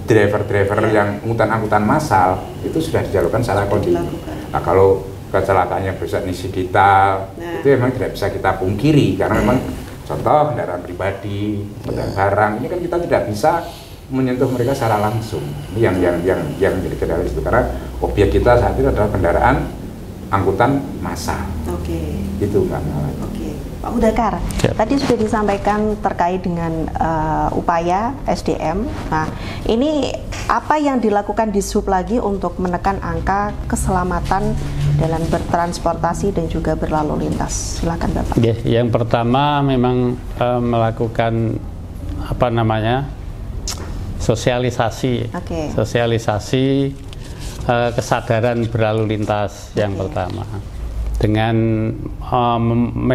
driver yang angkutan massal itu sudah dijalankan secara kontinu. Nah kalau kecelakaannya besar insidental itu memang tidak bisa kita pungkiri karena memang contoh kendaraan pribadi, barang ini kan kita tidak bisa menyentuh mereka secara langsung. Ini yang menjadi kendala itu karena objek kita saat ini adalah kendaraan angkutan massal. Itu Mbak. Pak Hudakar, tadi sudah disampaikan terkait dengan upaya SDM. Nah, ini apa yang dilakukan Dishub lagi untuk menekan angka keselamatan dalam bertransportasi dan juga berlalu lintas? Silakan Bapak. Yang pertama memang melakukan sosialisasi, sosialisasi kesadaran berlalu lintas yang pertama. Dengan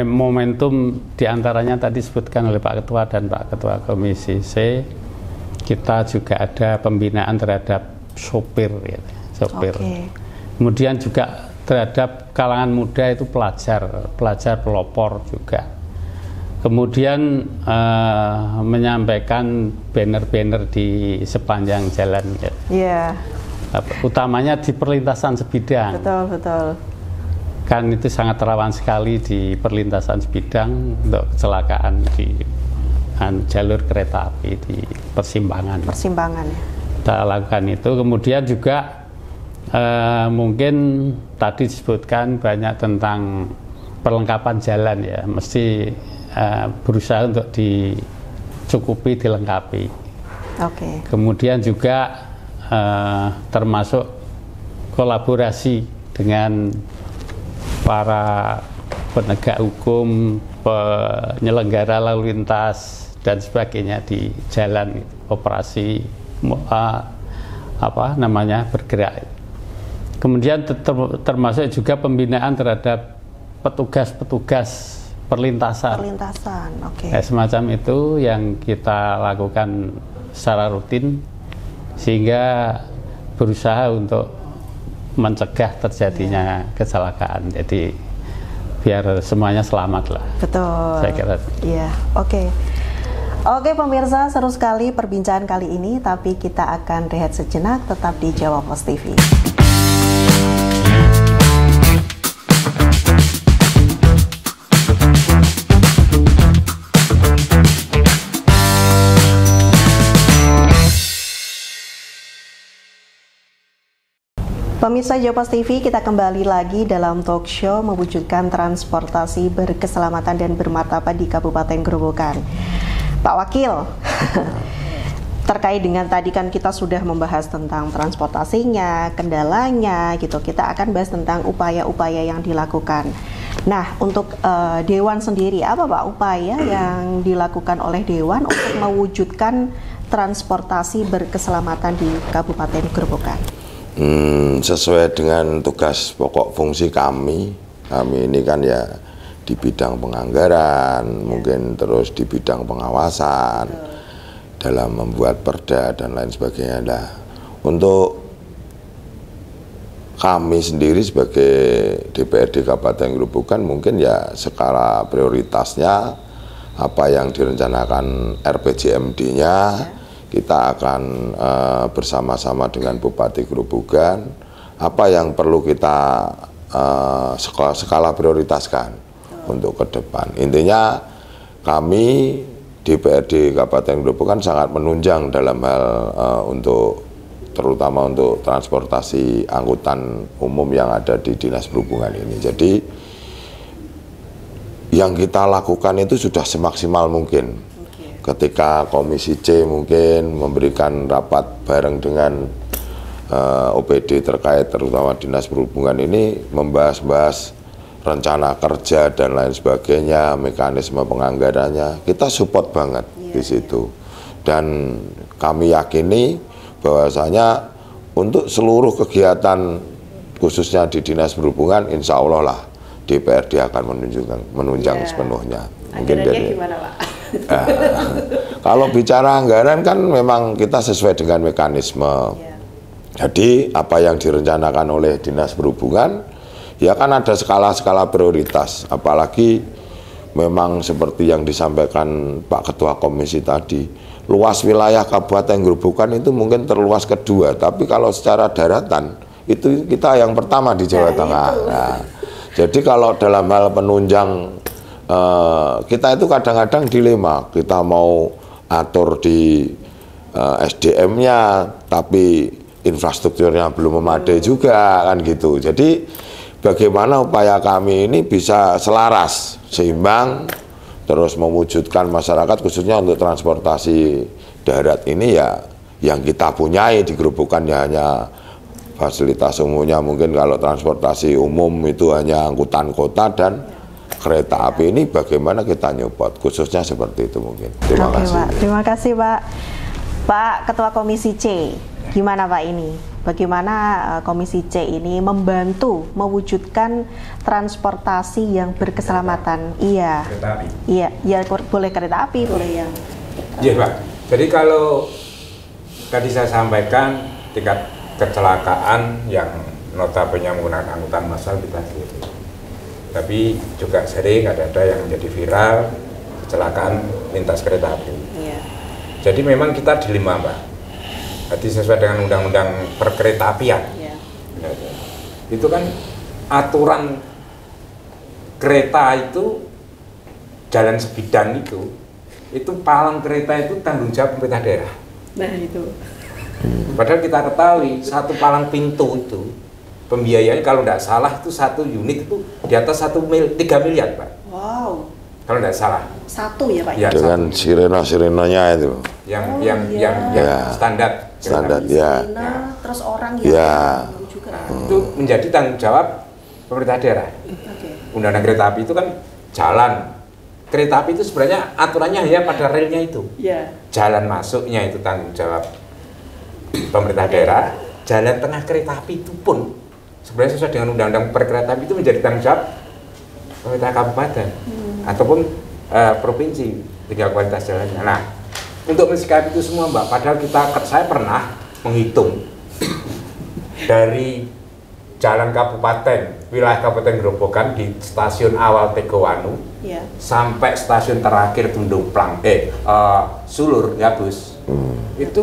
momentum diantaranya tadi disebutkan oleh Pak Ketua dan Pak Ketua Komisi C, kita juga ada pembinaan terhadap sopir. Kemudian juga terhadap kalangan muda itu pelajar pelopor juga. Kemudian menyampaikan banner-banner di sepanjang jalan. Utamanya di perlintasan sebidang. Betul. Kan itu sangat rawan sekali di perlintasan sebidang untuk kecelakaan di jalur kereta api di persimpangan ya. Kita lakukan itu. Kemudian juga mungkin tadi disebutkan banyak tentang perlengkapan jalan ya, mesti berusaha untuk dicukupi, dilengkapi. Kemudian juga termasuk kolaborasi dengan para penegak hukum, penyelenggara lalu lintas dan sebagainya di jalan operasi bergerak. Kemudian termasuk juga pembinaan terhadap petugas-petugas perlintasan. Oke. Semacam itu yang kita lakukan secara rutin sehingga berusaha untuk mencegah terjadinya kecelakaan. Jadi biar semuanya selamat lah. Betul. Saya kira. Iya, oke. Oke pemirsa, seru sekali perbincangan kali ini, tapi kita akan rehat sejenak, tetap di Jawa Pos TV. Pemirsa Jawa Pos TV, kita kembali lagi dalam talk show mewujudkan transportasi berkeselamatan dan bermartabat di Kabupaten Grobogan. Pak Wakil, terkait dengan tadi kan kita sudah membahas tentang transportasinya, kendalanya gitu. Kita akan bahas tentang upaya-upaya yang dilakukan. Nah, untuk Dewan sendiri, apa Pak upaya yang dilakukan oleh Dewan untuk mewujudkan transportasi berkeselamatan di Kabupaten Grobogan? Sesuai dengan tugas pokok fungsi kami ini kan ya di bidang penganggaran, mungkin terus di bidang pengawasan dalam membuat perda dan lain sebagainya. Nah, untuk kami sendiri sebagai DPRD Kabupaten Grobogan mungkin ya skala prioritasnya apa yang direncanakan RPJMD-nya kita akan bersama-sama dengan Bupati Grobogan apa yang perlu kita skala prioritaskan untuk ke depan. Intinya kami DPRD Kabupaten Grobogan sangat menunjang dalam hal terutama untuk transportasi angkutan umum yang ada di Dinas Perhubungan ini. Jadi yang kita lakukan itu sudah semaksimal mungkin. Ketika Komisi C mungkin memberikan rapat bareng dengan OPD terkait terutama Dinas Perhubungan ini membahas-bahas rencana kerja dan lain sebagainya, mekanisme penganggarannya, kita support banget di situ. Dan kami yakini bahwasanya untuk seluruh kegiatan khususnya di Dinas Perhubungan, insya Allah lah DPRD akan menunjang sepenuhnya. Mungkin dari gimana Pak? Kalau bicara anggaran kan memang kita sesuai dengan mekanisme. Jadi apa yang direncanakan oleh Dinas Perhubungan ya kan ada skala-skala prioritas, apalagi memang seperti yang disampaikan Pak Ketua Komisi tadi, luas wilayah Kabupaten Grobogan itu mungkin terluas kedua, tapi kalau secara daratan itu kita yang pertama di Jawa Tengah. Nah, jadi kalau dalam hal penunjang kita itu kadang-kadang dilema, kita mau atur di SDM-nya, tapi infrastrukturnya belum memadai juga kan gitu. Jadi bagaimana upaya kami ini bisa selaras, seimbang, terus mewujudkan masyarakat khususnya untuk transportasi darat ini ya yang kita punyai di Grobogan ya hanya fasilitas umumnya, mungkin kalau transportasi umum itu hanya angkutan kota dan kereta api ini bagaimana kita nyupport, khususnya seperti itu mungkin. Terima kasih. Pak. Terima kasih Pak. Pak Ketua Komisi C, gimana Pak ini? Bagaimana Komisi C ini membantu mewujudkan transportasi yang berkeselamatan? Iya. Kereta api. Iya, boleh kereta api, boleh yang. Iya Pak. Jadi kalau tadi saya sampaikan tingkat kecelakaan yang notabene menggunakan angkutan massal kita sendiri. Tapi juga sering ada yang menjadi viral kecelakaan lintas kereta api. Iya. Jadi memang kita dilema Mbak. Jadi sesuai dengan undang-undang perkeretaapian. Iya. Itu kan aturan kereta itu jalan sebidang itu palang kereta itu tanggung jawab pemerintah daerah. Nah itu. Padahal kita ketahui satu palang pintu itu pembiayaannya kalau tidak salah itu satu unit itu di atas 3 miliar Pak. Wow. Kalau tidak salah. Satu ya Pak? Ya, dengan sirena-sirenanya itu. Yang standar. Standar ya. Sirena, terus orang Ya. Nah, itu menjadi tanggung jawab pemerintah daerah. Undang-undang kereta api itu kan jalan. Kereta api itu sebenarnya aturannya hanya pada relnya itu. Jalan masuknya itu tanggung jawab pemerintah daerah. Jalan tengah kereta api itu pun sebenarnya sesuai dengan undang-undang perkereta api itu menjadi tanggung jawab pemerintah kabupaten ataupun provinsi, tinggal kualitas jalannya. Nah, untuk mensikapi itu semua Mbak, padahal saya pernah menghitung dari jalan kabupaten, wilayah Kabupaten Grobogan di stasiun awal Tegowanu sampai stasiun terakhir Tunduplang, Sulur, Gabus, itu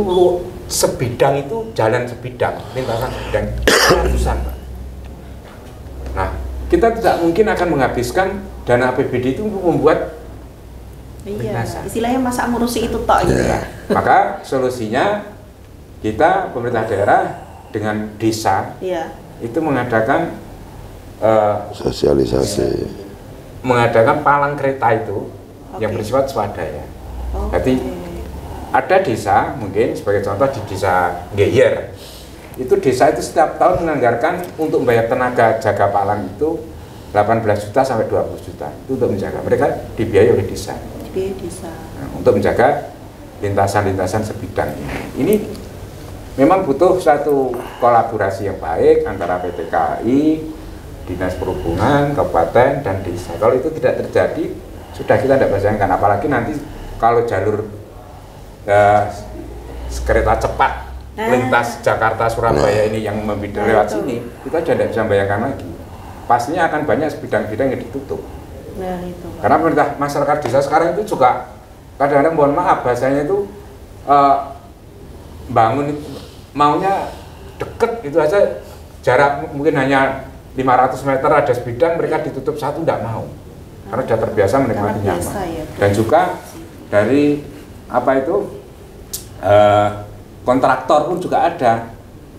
sebidang itu jalan sebidang, lintasan sebidang ratusan Mbak. Nah, kita tidak mungkin akan menghabiskan dana APBD itu untuk membuat istilahnya masa ngurusi itu tok gitu ya. Maka solusinya kita pemerintah daerah dengan desa itu mengadakan sosialisasi, mengadakan palang kereta itu yang bersifat swadaya. Jadi ada desa, mungkin sebagai contoh di desa Geyer, itu desa itu setiap tahun menganggarkan untuk membayar tenaga jaga palang itu 18 juta sampai 20 juta itu untuk menjaga, mereka dibiayai oleh desa. Nah, untuk menjaga lintasan-lintasan sebidang ini memang butuh satu kolaborasi yang baik antara PT KAI, Dinas Perhubungan, Kabupaten, dan desa. Kalau itu tidak terjadi, sudah kita tidak bayangkan, apalagi nanti kalau jalur kereta cepat lintas Jakarta Surabaya ini yang lewat sini, kita sudah tidak bisa bayangkan lagi. Pastinya akan banyak sebidang-bidang yang ditutup. Karena pemerintah masyarakat desa sekarang itu juga kadang-kadang, mohon maaf bahasanya itu bangun maunya deket itu aja, jarak mungkin hanya 500 meter ada sebidang, mereka ditutup satu tidak mau karena sudah terbiasa menikmati nyaman. Dan juga dari kontraktor pun juga ada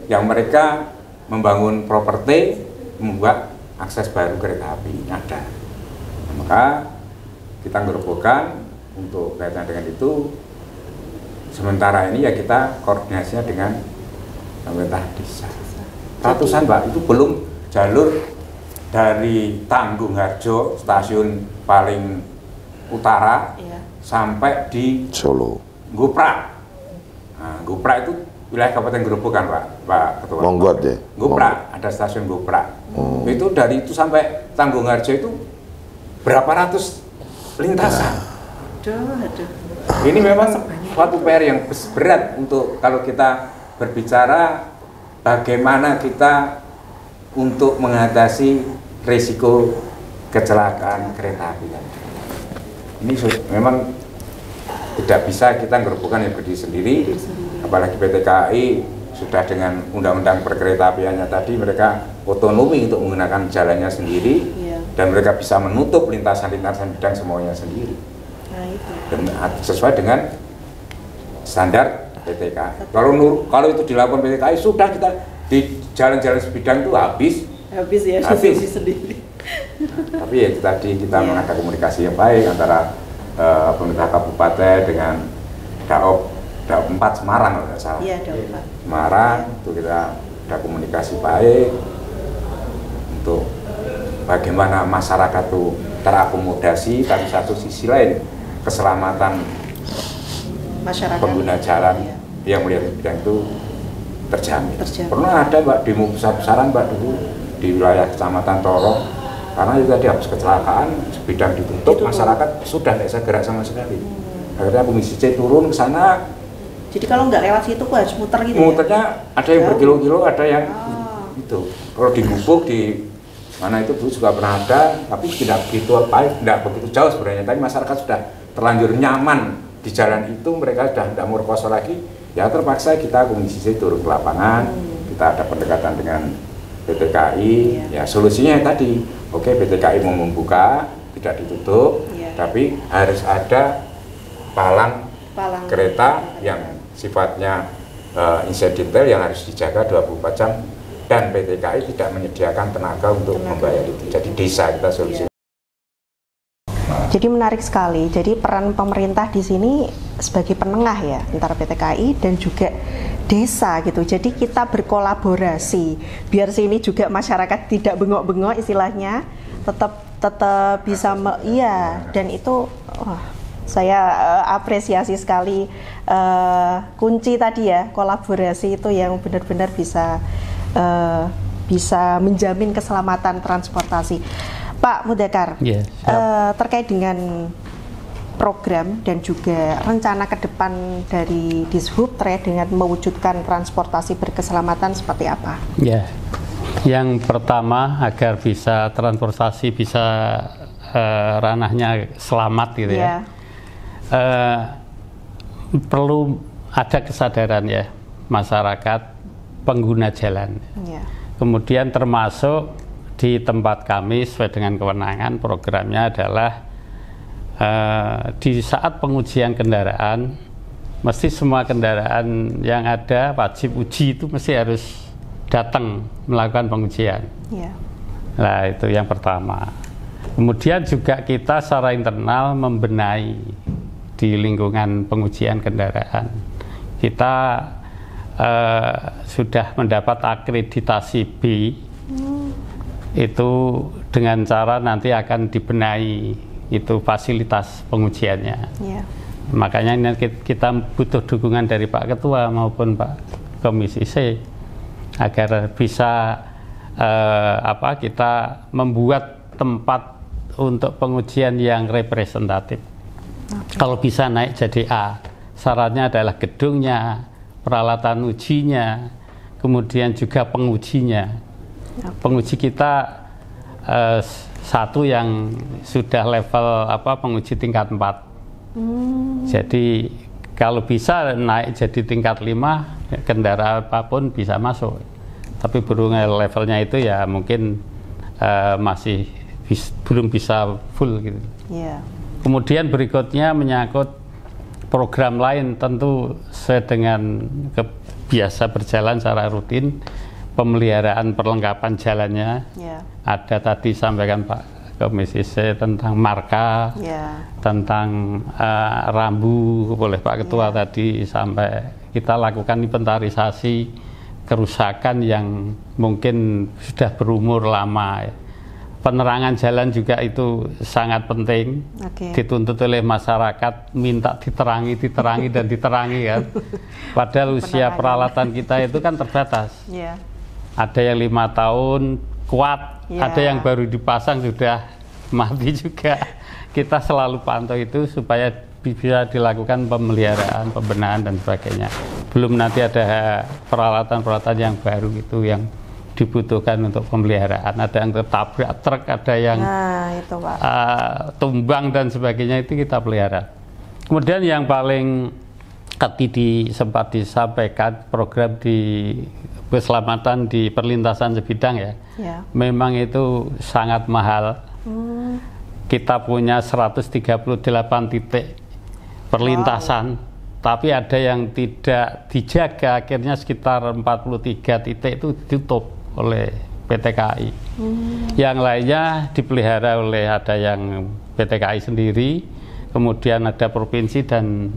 yang mereka membangun properti, membuat akses baru kereta api ada. Nah, maka kita Grobogan untuk kaitan dengan itu sementara ini ya kita koordinasinya dengan pemerintah desa. Ratusan Mbak, itu belum jalur dari Tanggung Harjo stasiun paling utara sampai di Solo, Guprak. Nah, Guprak itu wilayah Kabupaten Grobogan Pak Ketua. Monggot ya. Guprak, ada stasiun Guprak. Itu dari itu sampai Tanggung Harjo itu berapa ratus lintasan. Ini memang suatu PR yang berat untuk kalau kita berbicara bagaimana kita untuk mengatasi risiko kecelakaan kereta api. Ini memang tidak bisa kita Grobogan yang berdiri sendiri, apalagi PT KAI sudah dengan undang-undang perkereta-apiannya tadi, mereka otonomi untuk menggunakan jalannya sendiri, dan mereka bisa menutup lintasan-lintasan bidang semuanya sendiri. Dan sesuai dengan standar PT KAI. Kalau itu dilakukan PT KAI, sudah kita di jalan-jalan sebidang itu habis sendiri. Tapi ya tadi kita mengadakan komunikasi yang baik antara pemerintah kabupaten dengan Daop 4 Semarang kalau tidak salah. Semarang itu kita ada komunikasi baik untuk bagaimana masyarakat itu terakomodasi, tapi satu sisi lain keselamatan masyarakat, pengguna jalan yang melihat bidang itu terjamin. Pernah ada Mbak demo besar-besaran Mbak dulu di wilayah Kecamatan Torong, karena itu tadi habis kecelakaan sebidang ditutup, masyarakat sudah tidak bisa gerak sama sekali. Akhirnya Komisi C turun ke sana. Jadi kalau nggak lewat situ kok harus muter gitu. Muternya ada yang berkilo-kilo, ada yang itu. Kalau di Gubuk di mana itu dulu juga pernah ada, tapi tidak begitu jauh sebenarnya. Tapi masyarakat sudah terlanjur nyaman di jalan itu, mereka sudah tidak mau rekoso lagi. Ya terpaksa kita Komisi C turun ke lapangan, kita ada pendekatan dengan PT KAI. Ya solusinya tadi, oke PT KAI mau membuka, tidak ditutup, tapi harus ada palang kereta yang sifatnya insidental yang harus dijaga 24 jam, dan PT KAI tidak menyediakan tenaga untuk membayar itu. Jadi desa kita solusi. Jadi menarik sekali. Jadi peran pemerintah di sini sebagai penengah ya antara PT KAI dan juga desa gitu. Jadi kita berkolaborasi biar sini juga masyarakat tidak bengok-bengok istilahnya, tetap bisa iya, dan itu saya apresiasi sekali kunci tadi ya, kolaborasi itu yang benar-benar bisa menjamin keselamatan transportasi. Pak Mudakar, terkait dengan program dan juga rencana ke depan dari Dishub terkait dengan mewujudkan transportasi berkeselamatan seperti apa? Ya, yang pertama agar bisa transportasi bisa ranahnya selamat gitu ya. Perlu ada kesadaran ya masyarakat pengguna jalan. Kemudian termasuk di tempat kami sesuai dengan kewenangan programnya adalah di saat pengujian kendaraan mesti semua kendaraan yang ada wajib uji itu mesti harus datang melakukan pengujian. Nah itu yang pertama. Kemudian juga kita secara internal membenahi di lingkungan pengujian kendaraan. Kita sudah mendapat akreditasi B. Itu dengan cara nanti akan dibenahi itu fasilitas pengujiannya. Makanya kita butuh dukungan dari Pak Ketua maupun Pak Komisi C agar bisa kita membuat tempat untuk pengujian yang representatif. Kalau bisa naik jadi A, syaratnya adalah gedungnya, peralatan ujinya, kemudian juga pengujinya. Penguji kita satu yang sudah level penguji tingkat 4. Jadi kalau bisa naik jadi tingkat 5, kendaraan apapun bisa masuk. Tapi berhubung levelnya itu ya mungkin masih belum bisa full gitu. Kemudian berikutnya menyangkut program lain, tentu sesuai dengan biasa berjalan secara rutin. Pemeliharaan perlengkapan jalannya, ada tadi sampaikan Pak Komisi C tentang marka, tentang rambu oleh Pak Ketua tadi, sampai kita lakukan inventarisasi kerusakan yang mungkin sudah berumur lama. Penerangan jalan juga itu sangat penting, dituntut oleh masyarakat, minta diterangi dan diterangi kan. Padahal usia peralatan kita itu kan terbatas. Ada yang 5 tahun kuat, ada yang baru dipasang sudah mati juga. Kita selalu pantau itu supaya bisa dilakukan pemeliharaan, pembenahan dan sebagainya. Belum nanti ada peralatan-peralatan yang baru itu yang dibutuhkan untuk pemeliharaan. Ada yang tertabrak truk, ada yang tumbang dan sebagainya, itu kita pelihara. Kemudian yang paling sempat disampaikan program di keselamatan di perlintasan sebidang ya. Memang itu sangat mahal. Kita punya 138 titik perlintasan, tapi ada yang tidak dijaga, akhirnya sekitar 43 titik itu ditutup oleh PT KAI. Yang lainnya dipelihara oleh ada yang PT KAI sendiri, kemudian ada provinsi dan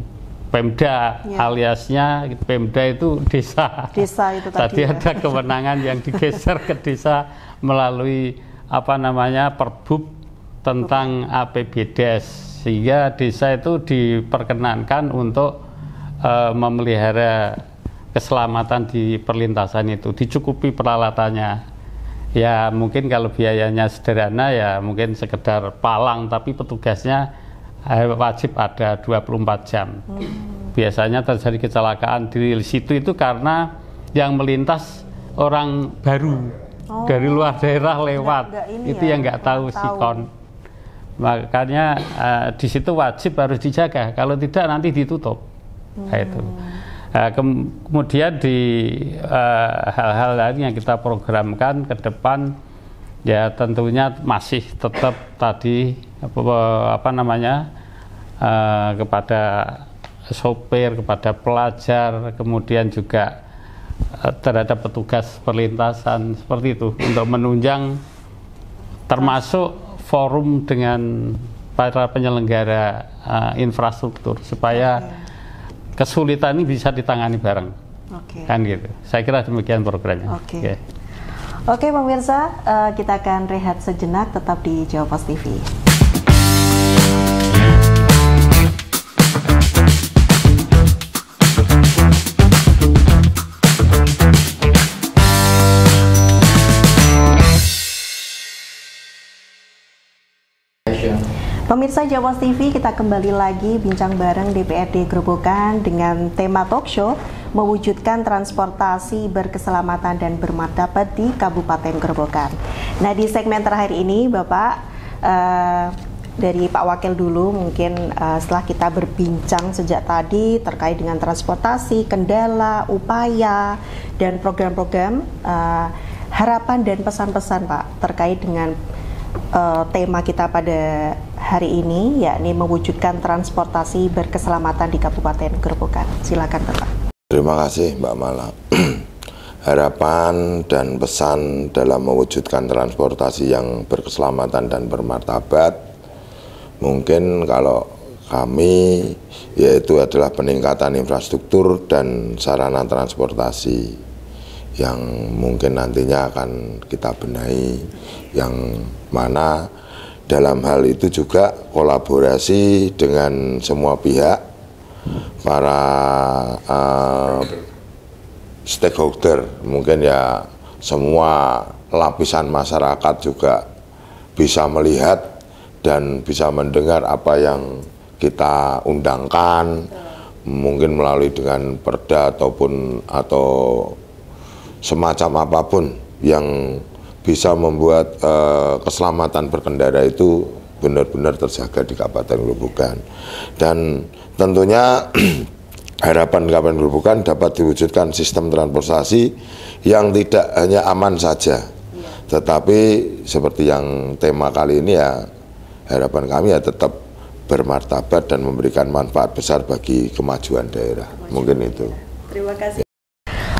Pemda, aliasnya Pemda itu desa. Itu tadi ada kewenangan yang digeser ke desa melalui Perbub tentang APBDes, sehingga desa itu diperkenankan untuk memelihara keselamatan di perlintasan itu, dicukupi peralatannya. Ya mungkin kalau biayanya sederhana ya mungkin sekedar palang, tapi petugasnya wajib ada 24 jam. Biasanya terjadi kecelakaan di situ itu karena yang melintas orang baru dari luar daerah lewat, yang nggak tahu sikon. Makanya di situ wajib harus dijaga, kalau tidak nanti ditutup. Itu. Kemudian di hal-hal lain yang kita programkan ke depan, ya tentunya masih tetap tadi kepada sopir, kepada pelajar, kemudian juga terhadap petugas perlintasan seperti itu, untuk menunjang, termasuk forum dengan para penyelenggara infrastruktur supaya kesulitan ini bisa ditangani bareng. Kan gitu. Saya kira demikian programnya. Oke, pemirsa, kita akan rehat sejenak, tetap di Jawa Pos TV. Pemirsa Jawa Pos TV, kita kembali lagi bincang bareng DPRD Grobogan dengan tema talk show mewujudkan transportasi berkeselamatan dan bermartabat di Kabupaten Grobogan. Nah, di segmen terakhir ini Bapak, dari Pak Wakil dulu mungkin setelah kita berbincang sejak tadi terkait dengan transportasi, kendala, upaya, dan program-program, harapan dan pesan-pesan Pak terkait dengan tema kita pada hari ini, yakni mewujudkan transportasi berkeselamatan di Kabupaten Grobogan. Silakan Bapak. Terima kasih Mbak Mala. Harapan dan pesan dalam mewujudkan transportasi yang berkeselamatan dan bermartabat, mungkin kalau kami yaitu adalah peningkatan infrastruktur dan sarana transportasi yang mungkin nantinya akan kita benahi, yang mana dalam hal itu juga kolaborasi dengan semua pihak, para stakeholder, mungkin ya semua lapisan masyarakat juga bisa melihat dan bisa mendengar apa yang kita undangkan, mungkin melalui dengan perda atau semacam apapun yang bisa membuat keselamatan berkendara itu benar-benar terjaga di Kabupaten Grobogan. Dan tentunya harapan Kabupaten Grobogan dapat diwujudkan sistem transportasi yang tidak hanya aman saja, tetapi seperti yang tema kali ini ya, harapan kami ya tetap bermartabat dan memberikan manfaat besar bagi kemajuan daerah. Mungkin itu. Terima kasih.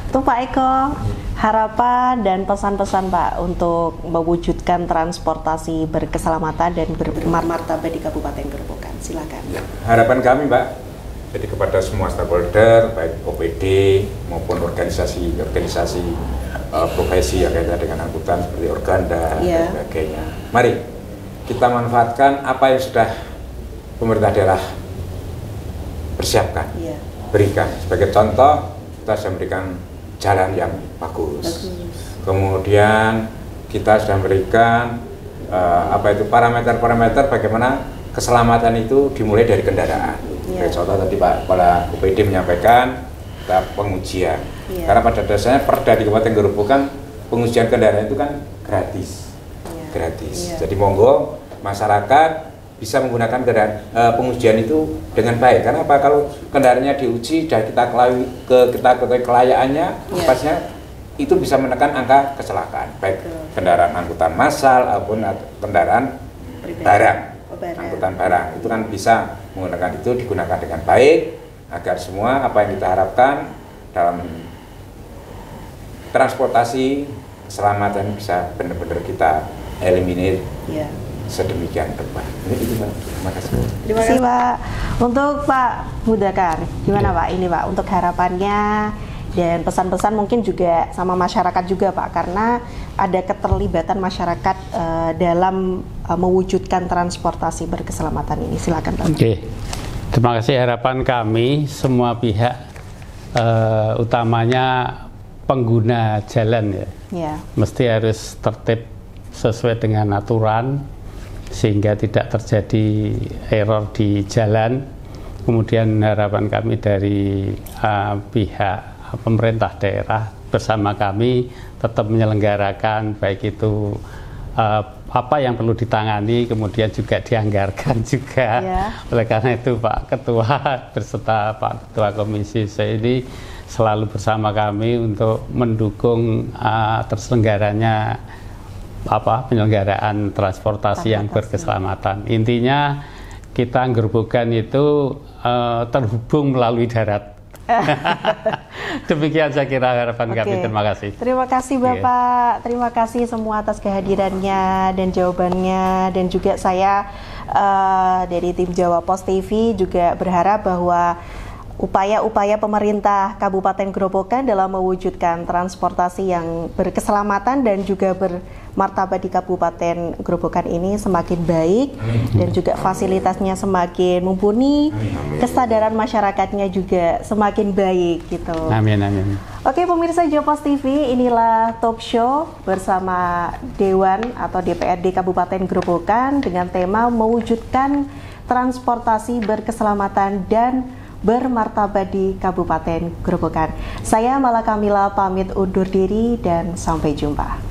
Untuk Pak Eko, harapan dan pesan-pesan Pak untuk mewujudkan transportasi berkeselamatan dan bermartabat di Kabupaten Grobogan. Silakan. Ya, harapan kami Mbak, jadi kepada semua stakeholder, baik OPD maupun organisasi profesi yang kaitan dengan angkutan seperti Organda dan sebagainya. Mari kita manfaatkan apa yang sudah pemerintah daerah persiapkan, berikan. Sebagai contoh, kita sudah memberikan jalan yang bagus. Kemudian kita sudah memberikan parameter-parameter bagaimana keselamatan itu dimulai dari kendaraan. Contoh tadi Pak Kepala UPD menyampaikan pengujian. Karena pada dasarnya perda di Kabupaten Grobogan pengujian kendaraan itu kan gratis. Jadi monggo masyarakat bisa menggunakan pengujian itu dengan baik. Karena apa? Kalau kendaraannya diuji dan kita ketahui kelayaannya, pastinya itu bisa menekan angka kecelakaan, baik kendaraan angkutan massal maupun kendaraan barang. Angkutan barang itu kan bisa menggunakan itu, digunakan dengan baik agar semua apa yang kita harapkan dalam transportasi keselamatan bisa benar-benar kita eliminir. Sedemikian rupa. Itu Pak. Terima kasih. Terima kasih Pak. Untuk Pak Mudakar, gimana Pak ini Pak untuk harapannya dan pesan-pesan mungkin juga sama masyarakat juga Pak, karena ada keterlibatan masyarakat dalam mewujudkan transportasi berkeselamatan ini. Silakan Pak. Oke. Terima kasih. Harapan kami semua pihak, utamanya pengguna jalan mesti harus tertib sesuai dengan aturan, sehingga tidak terjadi error di jalan. Kemudian harapan kami dari pihak pemerintah daerah bersama kami tetap menyelenggarakan baik itu apa yang perlu ditangani, kemudian juga dianggarkan juga. Oleh karena itu Pak Ketua berserta Pak Ketua Komisi saya ini selalu bersama kami untuk mendukung terselenggaranya penyelenggaraan transportasi yang berkeselamatan. Intinya kita Grobogan itu terhubung melalui darat. Demikian saya kira harapan kami. Terima kasih. Terima kasih Bapak. Terima kasih semua atas kehadirannya dan jawabannya, dan juga saya Dari tim Jawa Pos TV juga berharap bahwa upaya-upaya pemerintah Kabupaten Grobogan dalam mewujudkan transportasi yang berkeselamatan dan juga bermartabat di Kabupaten Grobogan ini semakin baik dan juga fasilitasnya semakin mumpuni, kesadaran masyarakatnya juga semakin baik gitu. Amin, amin. Oke pemirsa Jawa Pos TV, inilah talk show bersama Dewan atau DPRD Kabupaten Grobogan dengan tema mewujudkan transportasi berkeselamatan dan bermartabat di Kabupaten Grobogan. Saya Mala Kamila pamit undur diri dan sampai jumpa.